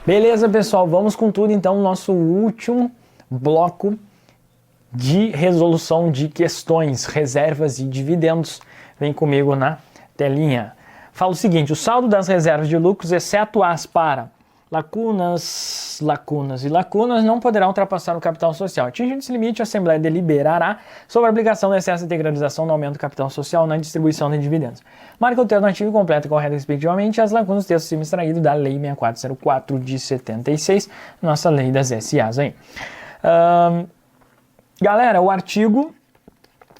Beleza, pessoal, vamos com tudo então, nosso último bloco de resolução de questões, reservas e dividendos. Vem comigo na telinha. Fala o seguinte: o saldo das reservas de lucros, exceto as para lacunas não poderá ultrapassar o capital social. Atingindo esse limite, a Assembleia deliberará sobre a aplicação do excesso de integralização no aumento do capital social na distribuição de dividendos. Marca o alternativo completa e correta, respectivamente, as lacunas do texto acima extraído da Lei 6404 de 76, nossa lei das SAs aí. Galera, o artigo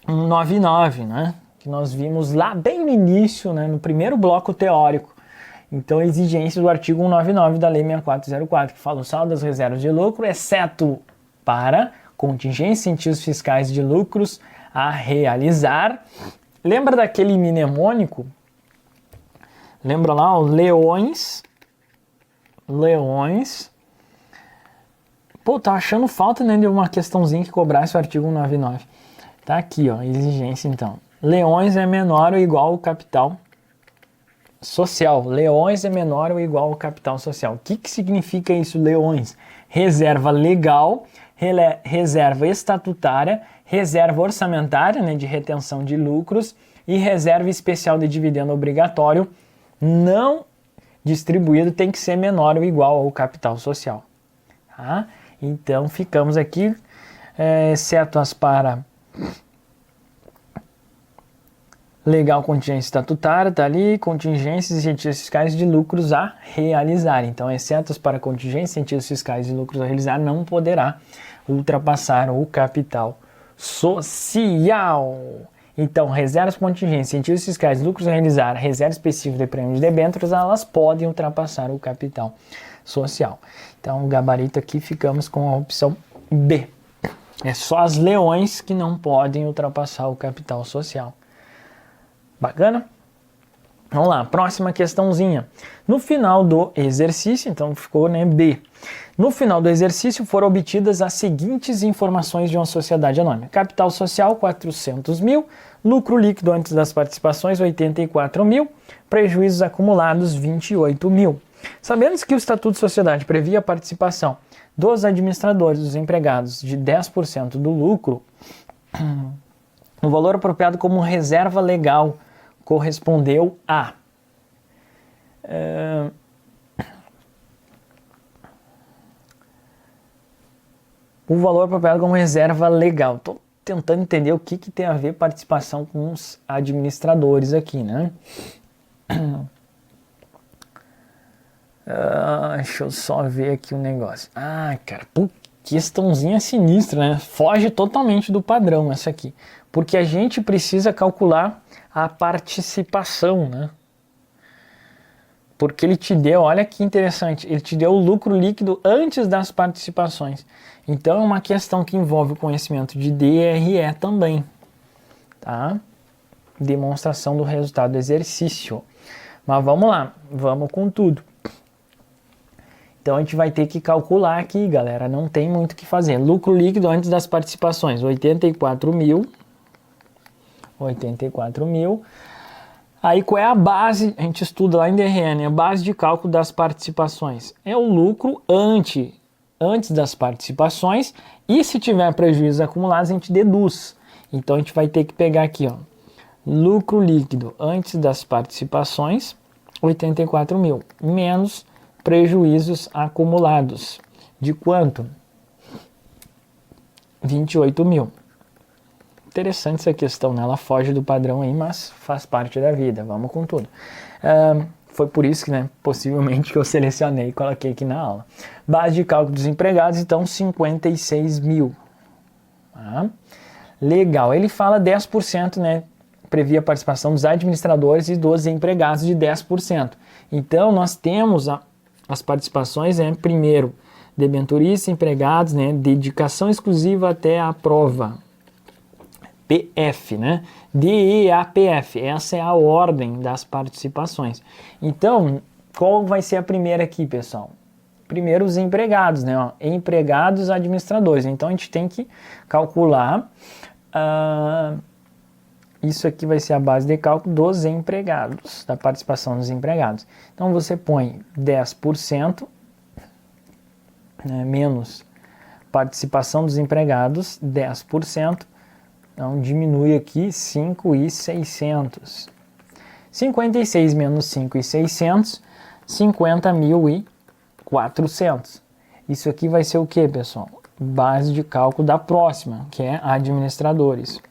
199, né, que nós vimos lá bem no início, né, no primeiro bloco teórico. Então, a exigência do artigo 199 da Lei 6404, que fala o saldo das reservas de lucro, exceto para contingências e incentivos fiscais de lucros a realizar. Lembra daquele mnemônico? Lembra lá, os leões. Pô, tá achando falta, né, de uma questãozinha que cobrasse o artigo 199. Tá aqui, ó, exigência então. Leões é menor ou igual ao capital social. Leões é menor ou igual ao capital social. O que significa isso, leões? Reserva legal, reserva estatutária, reserva orçamentária, né, de retenção de lucros e reserva especial de dividendo obrigatório não distribuído tem que ser menor ou igual ao capital social. Tá? Então, ficamos aqui, exceto as para legal, contingência estatutária, tá ali, contingências e incentivos fiscais de lucros a realizar. Então, exceto as para contingências e incentivos fiscais de lucros a realizar, não poderá ultrapassar o capital social. Então, reservas, contingências, incentivos fiscais, lucros a realizar, reserva específica de prêmio de debêntures, elas podem ultrapassar o capital social. Então, o gabarito aqui ficamos com a opção B. É só as leões que não podem ultrapassar o capital social. Bacana? Vamos lá, próxima questãozinha. No final do exercício, então ficou, né, B. No final do exercício foram obtidas as seguintes informações de uma sociedade anônima. Capital social, 400 mil. Lucro líquido antes das participações, 84 mil. Prejuízos acumulados, 28 mil. Sabendo que o Estatuto de Sociedade previa a participação dos administradores, dos empregados, de 10% do lucro, o valor apropriado como reserva legal correspondeu a o valor apropriado como reserva legal. Estou tentando entender o que tem a ver participação com os administradores aqui, né? Deixa eu só ver aqui um negócio. Cara, questãozinha sinistra, né? Foge totalmente do padrão essa aqui. Porque a gente precisa calcular a participação, né? Porque ele te deu, olha que interessante, ele te deu o lucro líquido antes das participações. Então é uma questão que envolve o conhecimento de DRE também, tá? Demonstração do resultado do exercício. Mas vamos lá, vamos com tudo. Então a gente vai ter que calcular aqui, galera, não tem muito o que fazer. Lucro líquido antes das participações, 84 mil. Aí qual é a base? A gente estuda lá em DRE, né? A base de cálculo das participações. É o lucro antes das participações, e se tiver prejuízos acumulados a gente deduz. Então a gente vai ter que pegar aqui, ó, lucro líquido antes das participações, 84 mil, menos prejuízos acumulados. De quanto? 28 mil. Interessante essa questão, né? Ela foge do padrão aí, mas faz parte da vida. Vamos com tudo. Foi por isso que, né, possivelmente que eu selecionei e coloquei aqui na aula. Base de cálculo dos empregados, então 56 mil. Legal. Ele fala 10%, né? Previa a participação dos administradores e dos empregados de 10%. Então, nós temos as participações, né? Primeiro, debenturistas, empregados, né? Dedicação exclusiva até a prova. PF, né? DEAPF, essa é a ordem das participações. Então, qual vai ser a primeira aqui, pessoal? Primeiro os empregados, né? Ó, empregados administradores. Então, a gente tem que calcular, isso aqui vai ser a base de cálculo dos empregados, da participação dos empregados. Então, você põe 10%, né, menos participação dos empregados, 10%. Então, diminui aqui 5.600. 56 menos 5.600, 50.400. Isso aqui vai ser o que, pessoal? Base de cálculo da próxima, que é administradores.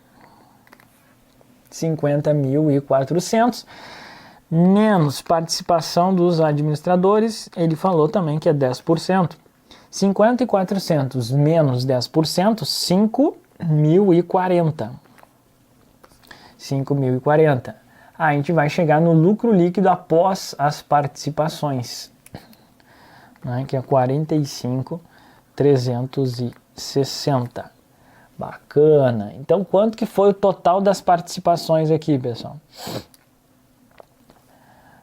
50.400 menos participação dos administradores, ele falou também que é 10%. 50.400 menos 10%, 5.040. 5.040. A gente vai chegar no lucro líquido após as participações, né, que é 45.360. Bacana. Então, quanto que foi o total das participações aqui, pessoal?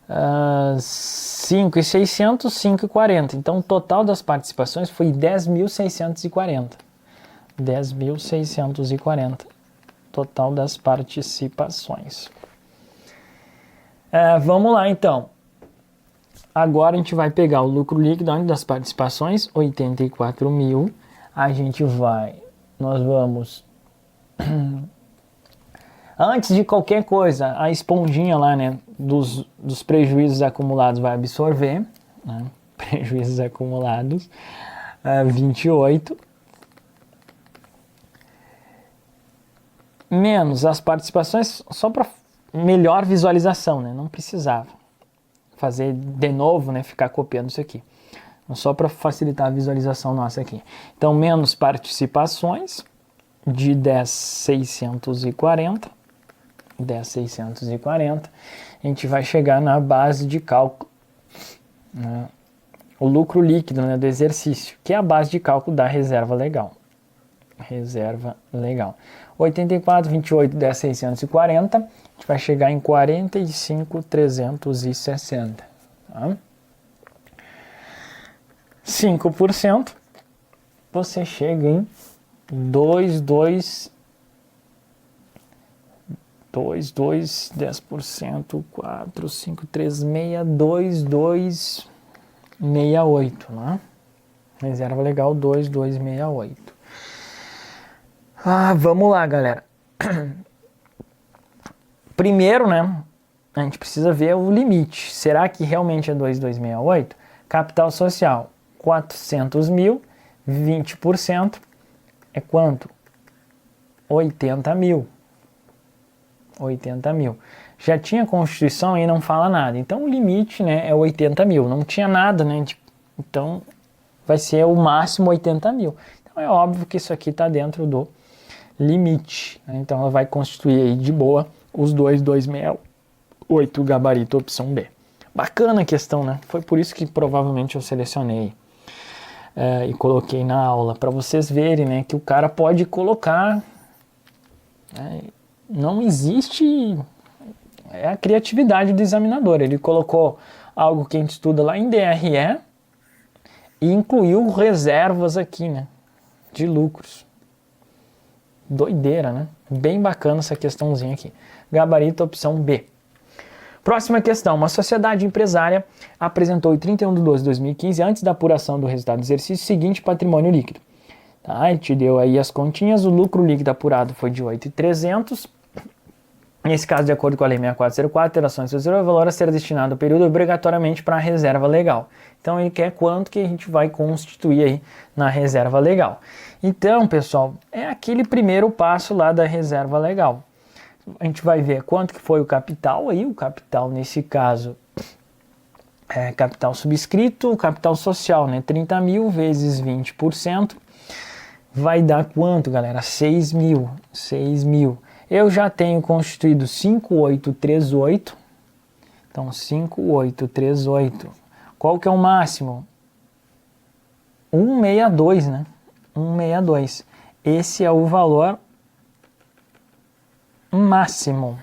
5.600, 5.040. Então, o total das participações foi 10.640. 10.640. Total das participações. Vamos lá, então. Agora a gente vai pegar o lucro líquido das participações, 84 mil. Nós vamos... Antes de qualquer coisa, a esponjinha lá, né, dos prejuízos acumulados vai absorver, né, prejuízos acumulados, 28, menos as participações, só para melhor visualização, né, não precisava fazer de novo, né, ficar copiando isso aqui, só para facilitar a visualização nossa aqui. Então, menos participações de 10.640, 10.640, a gente vai chegar na base de cálculo, né, o lucro líquido, né, do exercício, que é a base de cálculo da reserva legal. Reserva legal. 84, 28, 10.640, a gente vai chegar em 45.360. Tá? 5%, você chega em 10%, 10%, 4, 5, 3, 6, 2, 2, 68, né? Reserva legal 2268. Vamos lá, galera. Primeiro, né, a gente precisa ver o limite. Será que realmente é 2268? Capital social, 400 mil, 20% é quanto? 80 mil. 80 mil. Já tinha Constituição e não fala nada. Então o limite, né, é 80 mil. Não tinha nada, né? Então vai ser o máximo 80 mil. Então é óbvio que isso aqui está dentro do limite, né? Então ela vai constituir aí de boa os 2268, gabarito opção B. Bacana a questão, né? Foi por isso que provavelmente eu selecionei e coloquei na aula, para vocês verem, né, que o cara pode colocar, né, não existe, é a criatividade do examinador. Ele colocou algo que a gente estuda lá em DRE e incluiu reservas aqui, né, de lucros. Doideira, né? Bem bacana essa questãozinha aqui. Gabarito opção B. Próxima questão. Uma sociedade empresária apresentou em 31/12/2015, antes da apuração do resultado do exercício, o seguinte patrimônio líquido. Tá? A gente deu aí as continhas, o lucro líquido apurado foi de 8.300. Nesse caso, de acordo com a Lei 6404, Interações Sociais, o valor a ser destinado ao período obrigatoriamente para a reserva legal. Então, ele quer quanto que a gente vai constituir aí na reserva legal. Então, pessoal, é aquele primeiro passo lá da reserva legal. A gente vai ver quanto que foi o capital aí, o capital nesse caso é capital subscrito, o capital social, né, 30 mil vezes 20%, vai dar quanto, galera? 6 mil. Eu já tenho constituído 5.838, então 5.838, qual que é o máximo? 162, né? 162, esse é o valor máximo.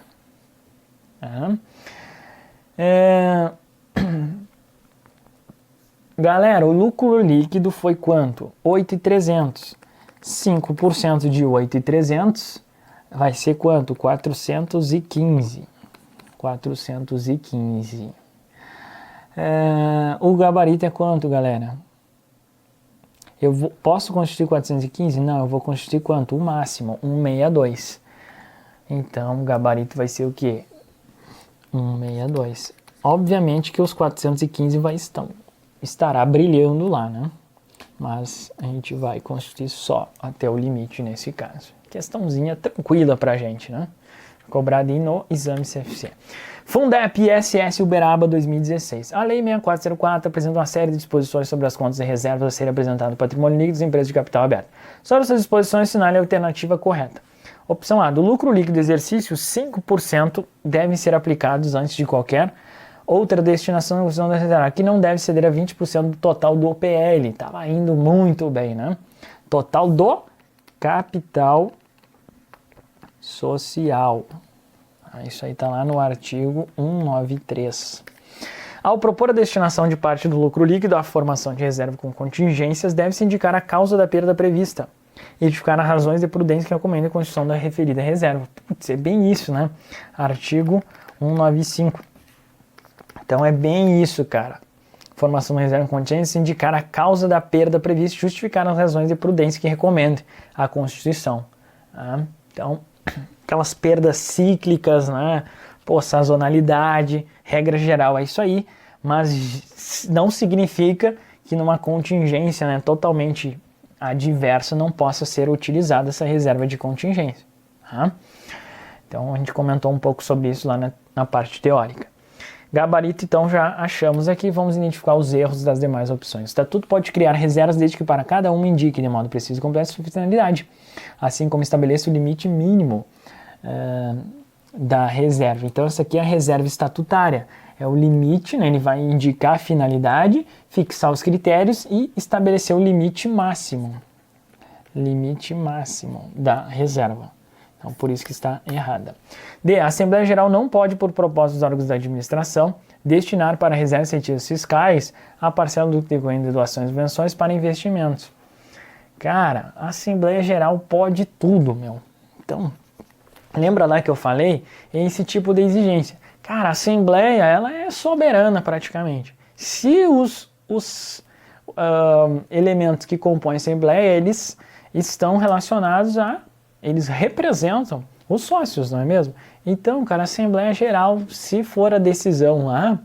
Galera, o lucro líquido foi quanto? 8.300. 5% de 8.300 vai ser quanto? 415. 415. O gabarito é quanto, galera? Posso constituir 415? Não, eu vou constituir quanto? O máximo, 162. Então, o gabarito vai ser o quê? 162. Obviamente que os 415 estará brilhando lá, né? Mas a gente vai constituir só até o limite nesse caso. Questãozinha tranquila pra gente, né? Cobrada aí no exame CFC. Fundep ISS Uberaba 2016. A Lei 6404 apresenta uma série de disposições sobre as contas e reservas a serem apresentadas no patrimônio líquido das empresas de capital aberto. Sobre essas disposições, assinale a alternativa correta. Opção A. Do lucro líquido do exercício, 5% devem ser aplicados antes de qualquer outra destinação da reserva, que não deve ceder a 20% do total do OPL. Estava indo muito bem, né? Total do capital social. Isso aí está lá no artigo 193. Ao propor a destinação de parte do lucro líquido à formação de reserva com contingências, deve-se indicar a causa da perda prevista, identificar as razões de prudência que recomenda a constituição da referida reserva. Putz, é bem isso, né? Artigo 195. Então é bem isso, cara. Formação de reserva com contingência, indicar a causa da perda prevista e justificar as razões de prudência que recomenda a Constituição. Tá? Então, aquelas perdas cíclicas, né? Pô, sazonalidade, regra geral, é isso aí, mas não significa que numa contingência, né, totalmente adversa não possa ser utilizada essa reserva de contingência. Tá? Então a gente comentou um pouco sobre isso lá na parte teórica. Gabarito, então, já achamos aqui. Vamos identificar os erros das demais opções. O estatuto pode criar reservas desde que para cada uma indique de modo preciso e completo sua finalidade, assim como estabeleça o limite mínimo da reserva. Então, essa aqui é a reserva estatutária. É o limite, né? Ele vai indicar a finalidade, fixar os critérios e estabelecer o limite máximo. Limite máximo da reserva. Então, por isso que está errada. D. A Assembleia Geral não pode, por propósito dos órgãos da administração, destinar para reservas e incentivos fiscais a parcela do decorrente de doações e subvenções para investimentos. Cara, a Assembleia Geral pode tudo, meu. Então, lembra lá que eu falei? Esse tipo de exigência. Cara, a Assembleia, ela é soberana praticamente. Se os elementos que compõem a Assembleia, eles estão relacionados eles representam os sócios, não é mesmo? Então, cara, a Assembleia Geral, se for a decisão lá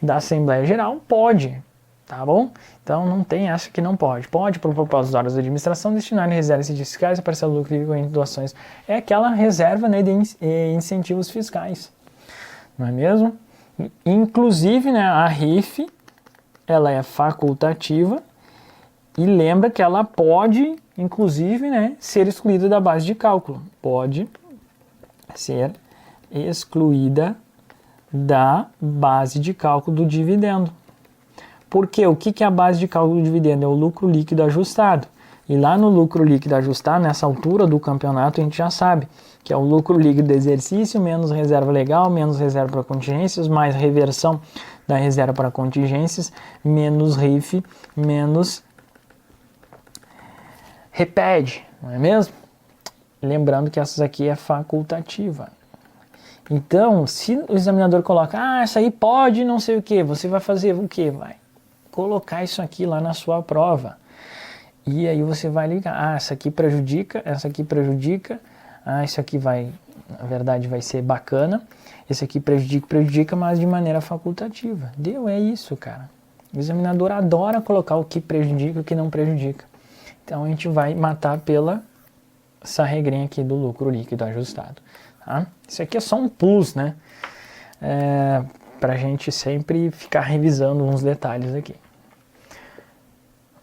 da Assembleia Geral, pode, tá bom? Então, não tem essa que não pode. Pode, por propósito dos órgãos da administração, destinar reservas fiscais a parcela do lucro em doações. É aquela reserva, né, de incentivos fiscais, não é mesmo? Inclusive, né, a RIF, ela é facultativa e lembra que ela pode, inclusive, né, ser excluída da base de cálculo. Pode ser excluída da base de cálculo do dividendo. Porque o que é a base de cálculo do dividendo? É o lucro líquido ajustado. E lá no lucro líquido ajustado, nessa altura do campeonato, a gente já sabe que é o lucro líquido do exercício, menos reserva legal, menos reserva para contingências, mais reversão da reserva para contingências, menos RIF, menos REPED, não é mesmo? Lembrando que essas aqui é facultativa. Então, se o examinador coloca, essa aí pode não sei o que, você vai fazer o que? Vai colocar isso aqui lá na sua prova. E aí você vai ligar, essa aqui prejudica, isso aqui vai, na verdade, vai ser bacana, esse aqui prejudica, mas de maneira facultativa. É isso, cara. O examinador adora colocar o que prejudica e o que não prejudica. Então a gente vai matar pela essa regrinha aqui do lucro líquido ajustado. Tá? Isso aqui é só um plus, né? Para a gente sempre ficar revisando uns detalhes aqui.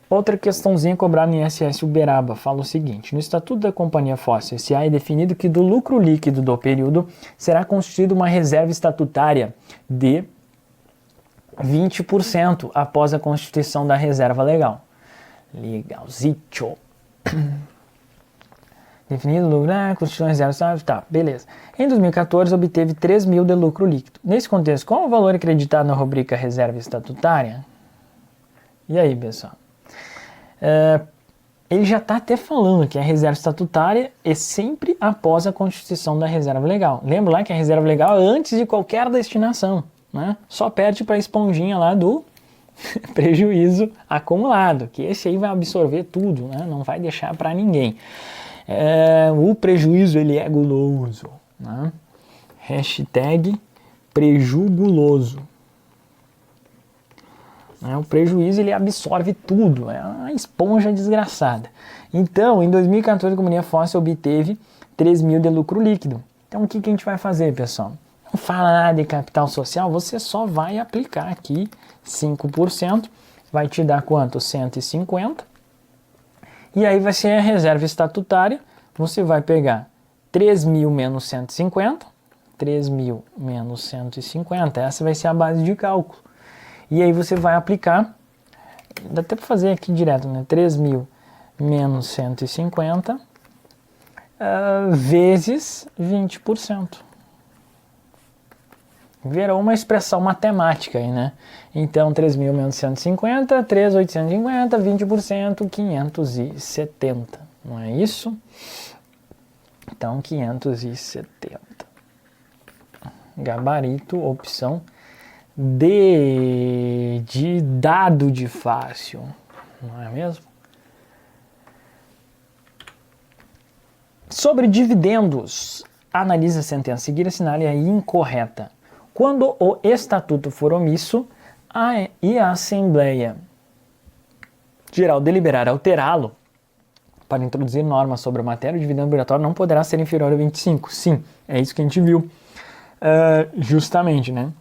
Outra questãozinha cobrada em ISS Uberaba fala o seguinte: no Estatuto da Companhia Fóssil S.A. é definido que do lucro líquido do período será constituída uma reserva estatutária de 20% após a constituição da reserva legal. Legalzito. Definido o lucro, constituição de reserva, tá, beleza. Em 2014 obteve 3 mil de lucro líquido. Nesse contexto, qual o valor acreditado na rubrica reserva estatutária? E aí, pessoal? Ele já está até falando que a reserva estatutária é sempre após a constituição da reserva legal. Lembra lá que a reserva legal é antes de qualquer destinação, né? Só perde para a esponjinha lá do prejuízo acumulado, que esse aí vai absorver tudo, né? Não vai deixar para ninguém. O prejuízo, ele é guloso, né? Hashtag prejuguloso. O prejuízo, ele absorve tudo, é uma esponja desgraçada. Então, em 2014, a companhia Fossil obteve 3 mil de lucro líquido. Então, o que a gente vai fazer, pessoal? Não fala nada de capital social, você só vai aplicar aqui 5%, vai te dar quanto? 150. E aí vai ser a reserva estatutária, você vai pegar 3 mil menos 150, 3 mil menos 150, essa vai ser a base de cálculo. E aí você vai aplicar, dá até para fazer aqui direto, né? 3 mil menos 150 vezes 20%. Virou uma expressão matemática aí, né? Então, 3 mil menos 150, 3.850, 20%, 570. Não é isso? Então, 570. Gabarito, opção D, de dado de fácil. Não é mesmo? Sobre dividendos, analise a sentença a seguir, assinale a incorreta. Quando o estatuto for omisso e a Assembleia Geral deliberar alterá-lo para introduzir normas sobre a matéria, o dividendo obrigatório não poderá ser inferior a 25. Sim, é isso que a gente viu justamente, né?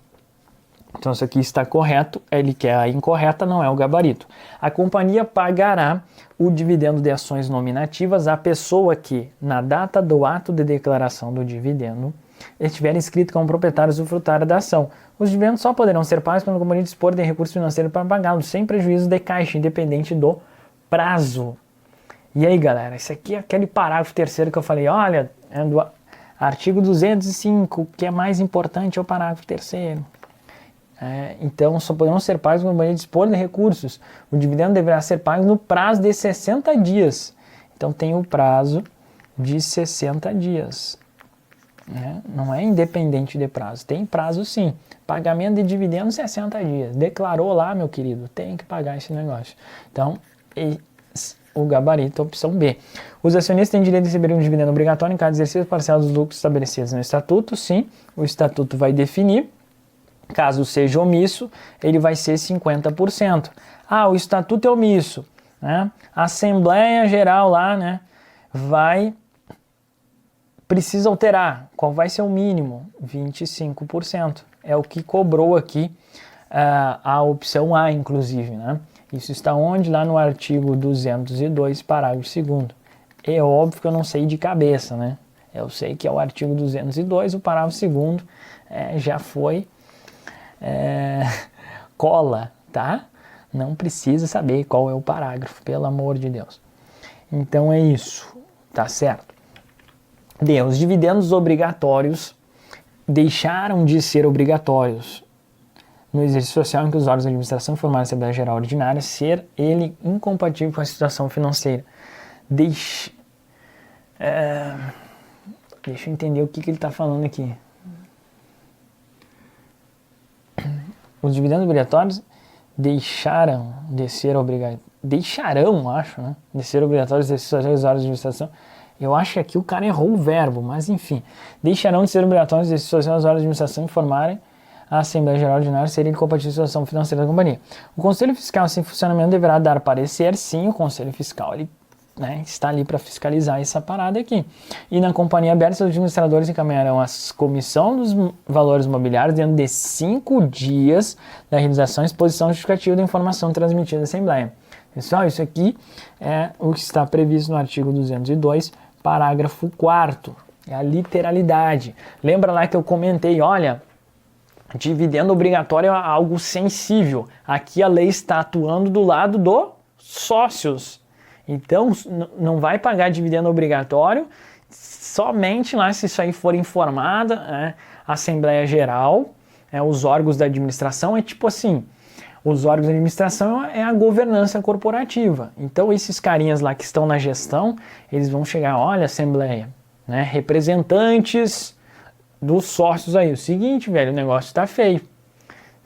Então isso aqui está correto, ele quer a incorreta, não é o gabarito. A companhia pagará o dividendo de ações nominativas à pessoa que, na data do ato de declaração do dividendo, estiver inscrito como proprietário usufrutário da ação. Os dividendos só poderão ser pagos quando a companhia dispor de recursos financeiros para pagá-los, sem prejuízo de caixa, independente do prazo. E aí, galera, isso aqui é aquele parágrafo terceiro que eu falei, olha, é do artigo 205, o que é mais importante é o parágrafo terceiro. Então, só poderão ser pagos quando a companhia dispor de recursos. O dividendo deverá ser pago no prazo de 60 dias. Então, tem o prazo de 60 dias. Não é independente de prazo. Tem prazo, sim. Pagamento de dividendos 60 dias. Declarou lá, meu querido, tem que pagar esse negócio. Então, o gabarito, opção B. Os acionistas têm direito de receber um dividendo obrigatório em cada exercício parcial dos lucros estabelecidos no estatuto. Sim, o estatuto vai definir. Caso seja omisso, ele vai ser 50%. O estatuto é omisso, né? A Assembleia Geral lá, né, precisa alterar. Qual vai ser o mínimo? 25%. É o que cobrou aqui a opção A, inclusive, né? Isso está onde? Lá no artigo 202, parágrafo 2º. É óbvio que eu não sei de cabeça, né? Eu sei que é o artigo 202, o parágrafo 2º já foi cola, tá? Não precisa saber qual é o parágrafo, pelo amor de Deus. Então é isso, tá certo? Os dividendos obrigatórios deixaram de ser obrigatórios no exercício social em que os órgãos de administração informaram a Assembleia Geral Ordinária ser ele incompatível com a situação financeira. Deixa eu entender o que ele está falando aqui. Os dividendos obrigatórios deixaram de ser obrigatórios. Deixarão, acho, né? De ser obrigatórios os órgãos de administração. Eu acho que aqui o cara errou o verbo, mas enfim. Deixarão de ser obrigatórios os órgãos de administração informarem a Assembleia Geral Ordinária ser incompatível com a situação financeira da companhia. O Conselho Fiscal sem funcionamento deverá dar parecer, sim, o Conselho Fiscal ele, está ali para fiscalizar essa parada aqui. E na companhia aberta, os administradores encaminharão a comissão dos valores mobiliários dentro de 5 dias da realização e exposição justificativa da informação transmitida à Assembleia. Pessoal, isso aqui é o que está previsto no artigo 202, parágrafo 4º. É a literalidade. Lembra lá que eu comentei, olha, dividendo obrigatório é algo sensível. Aqui a lei está atuando do lado dos sócios. Então, não vai pagar dividendo obrigatório somente lá se isso aí for informada, a Assembleia Geral, os órgãos da administração, é tipo assim, os órgãos da administração é a governança corporativa. Então, esses carinhas lá que estão na gestão, eles vão chegar, olha, Assembleia, representantes dos sócios aí, o seguinte, velho, o negócio tá feio,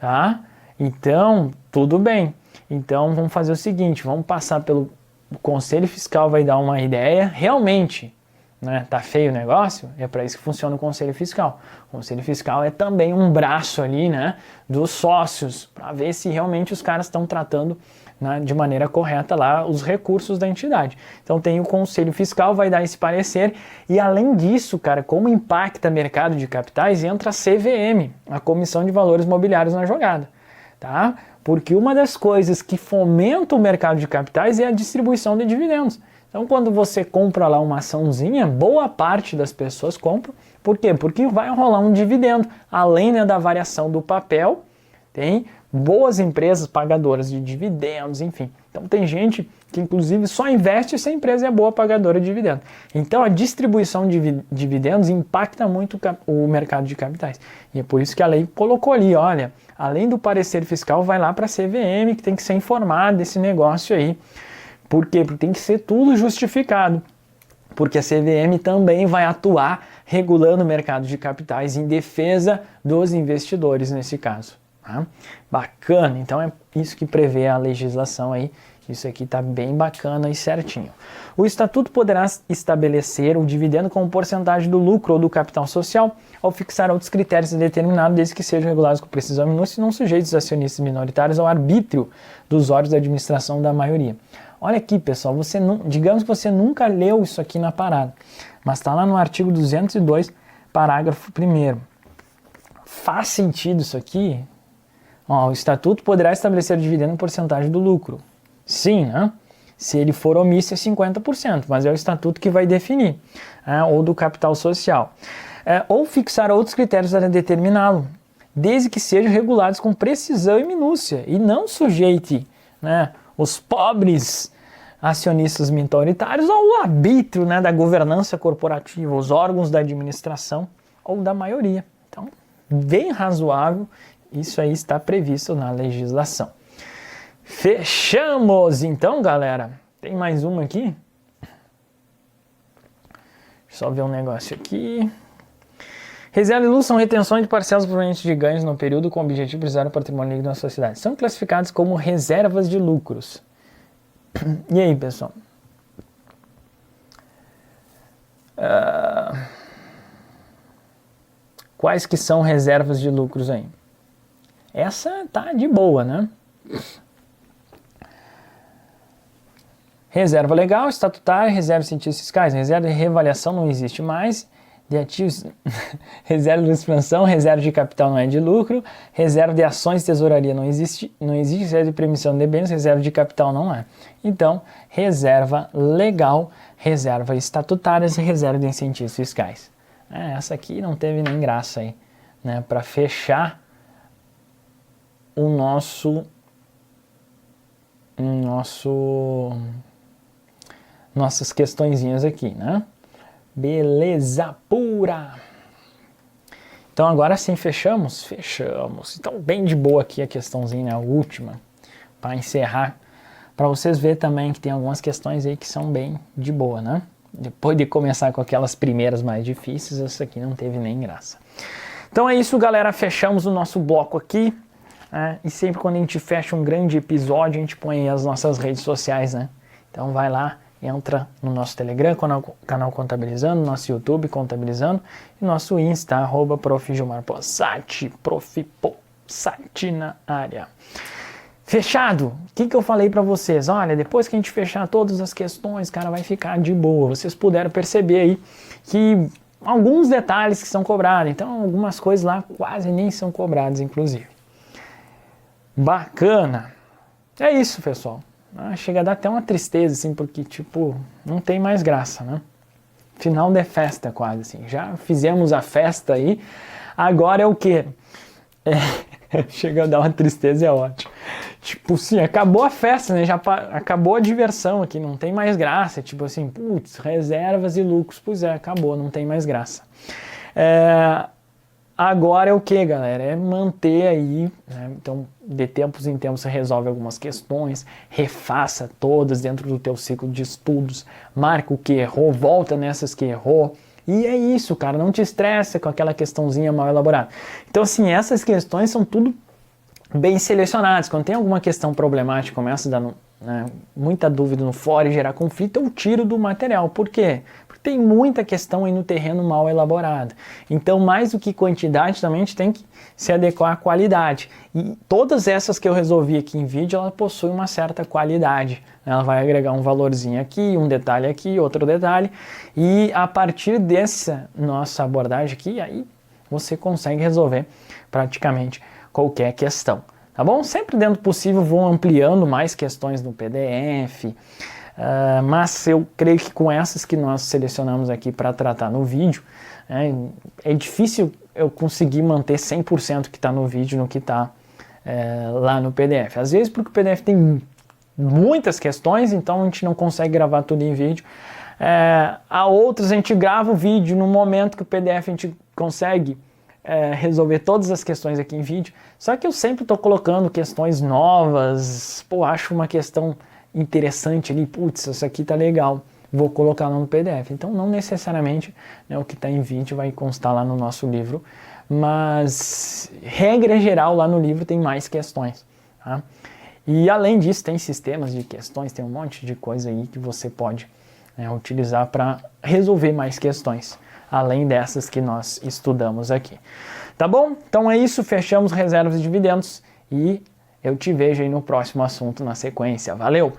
tá? Então, tudo bem. Então, vamos fazer o seguinte, vamos passar pelo Conselho Fiscal, vai dar uma ideia, realmente, né, tá feio o negócio, é para isso que funciona o Conselho Fiscal. O Conselho Fiscal é também um braço ali, né, dos sócios, para ver se realmente os caras estão tratando, né, de maneira correta lá os recursos da entidade. Então tem o Conselho Fiscal, vai dar esse parecer, e além disso, cara, como impacta o mercado de capitais, entra a CVM, a Comissão de Valores Mobiliários na jogada, tá? Porque uma das coisas que fomenta o mercado de capitais é a distribuição de dividendos. Então, quando você compra lá uma açãozinha, boa parte das pessoas compram. Por quê? Porque vai rolar um dividendo. Além, né, da variação do papel, tem boas empresas pagadoras de dividendos, enfim. Então, tem gente que, inclusive, só investe se a empresa é boa pagadora de dividendos. Então, a distribuição de dividendos impacta muito o mercado de capitais. E é por isso que a lei colocou ali, olha, além do parecer fiscal, vai lá para a CVM, que tem que ser informada desse negócio aí. Por quê? Porque tem que ser tudo justificado. Porque a CVM também vai atuar regulando o mercado de capitais em defesa dos investidores nesse caso. Tá? Bacana, então é isso que prevê a legislação aí. Isso aqui está bem bacana e certinho. O Estatuto poderá estabelecer o dividendo como porcentagem do lucro ou do capital social ao fixar outros critérios determinados, desde que sejam regulados com precisão e minúcia e não sujeitos os acionistas minoritários ao arbítrio dos órgãos da administração da maioria. Olha aqui, pessoal, digamos que você nunca leu isso aqui na parada, mas está lá no artigo 202, parágrafo 1º. Faz sentido isso aqui? Ó, o Estatuto poderá estabelecer o dividendo em porcentagem do lucro. Sim, né? Se ele for omisso é 50%, mas é o Estatuto que vai definir, ou do capital social. Ou fixar outros critérios para determiná-lo, desde que sejam regulados com precisão e minúcia, e não sujeite, né, os pobres acionistas minoritários ao arbítrio, né, da governança corporativa, os órgãos da administração ou da maioria. Então, bem razoável, isso aí está previsto na legislação. Fechamos! Então, galera, tem mais uma aqui. Deixa eu só ver um negócio aqui. Reserva e lucro são retenções de parcelas provenientes de ganhos no período com o objetivo de preservar o patrimônio líquido da sociedade. São classificados como reservas de lucros. E aí, pessoal? Quais que são reservas de lucros aí? Essa tá de boa, né? Reserva legal, estatutária, reserva de cientistas fiscais, reserva de reavaliação não existe mais, de ativos, reserva de expansão, reserva de capital não é de lucro, reserva de ações de tesouraria não existe, reserva de premiação de bens, reserva de capital não é. Então, reserva legal, reserva estatutárias e reserva de incentivos fiscais. Essa aqui não teve nem graça aí, né, para fechar o nossas questõezinhas aqui, né? Beleza pura! Então agora sim, fechamos? Fechamos. Então bem de boa aqui a questãozinha, a última, para encerrar, para vocês verem também que tem algumas questões aí que são bem de boa, né? Depois de começar com aquelas primeiras mais difíceis, essa aqui não teve nem graça. Então é isso, galera, fechamos o nosso bloco aqui, né? E sempre quando a gente fecha um grande episódio, a gente põe aí as nossas redes sociais, né? Então vai lá, entra no nosso Telegram, canal Contabilizando, nosso YouTube Contabilizando e nosso Insta, @Prof. Gilmar Possati, Prof. Possati na área. Fechado? O que eu falei para vocês? Olha, depois que a gente fechar todas as questões, cara, vai ficar de boa. Vocês puderam perceber aí que alguns detalhes que são cobrados, então algumas coisas lá quase nem são cobradas, inclusive. Bacana! É isso, pessoal. Chega a dar até uma tristeza, assim, porque, tipo, não tem mais graça, né? Final de festa, quase, assim. Já fizemos a festa aí, agora é o quê? Chega a dar uma tristeza, é ótimo. Tipo assim, acabou a festa, né? Já acabou a diversão aqui, não tem mais graça. Tipo assim, putz, reservas e lucros, pois é, acabou, não tem mais graça. Agora é o que, galera? É manter aí, né? Então, de tempos em tempos você resolve algumas questões, refaça todas dentro do teu ciclo de estudos, marca o que errou, volta nessas que errou, e é isso, cara, não te estressa com aquela questãozinha mal elaborada. Então, assim, essas questões são tudo bem selecionados. Quando tem alguma questão problemática, começa a dar muita dúvida no fórum e gerar conflito, eu tiro do material. Por quê? Porque tem muita questão aí no terreno mal elaborado. Então, mais do que quantidade, também a gente tem que se adequar à qualidade. E todas essas que eu resolvi aqui em vídeo, ela possui uma certa qualidade. Ela vai agregar um valorzinho aqui, um detalhe aqui, outro detalhe. E a partir dessa nossa abordagem aqui, aí você consegue resolver praticamente qualquer questão. Tá bom? Sempre dentro do possível vou ampliando mais questões no PDF, mas eu creio que com essas que nós selecionamos aqui para tratar no vídeo, é difícil eu conseguir manter 100% que está no vídeo no que está lá no PDF. Às vezes porque o PDF tem muitas questões, então a gente não consegue gravar tudo em vídeo. Há outras a gente grava o vídeo no momento que o PDF a gente consegue resolver todas as questões aqui em vídeo, só que eu sempre estou colocando questões novas, acho uma questão interessante ali, putz, isso aqui tá legal, vou colocar lá no PDF. Então não necessariamente o que está em vídeo vai constar lá no nosso livro, mas regra geral lá no livro tem mais questões, tá? E além disso tem sistemas de questões, tem um monte de coisa aí que você pode utilizar para resolver mais questões, além dessas que nós estudamos aqui. Tá bom? Então é isso, fechamos reservas e dividendos e eu te vejo aí no próximo assunto na sequência. Valeu!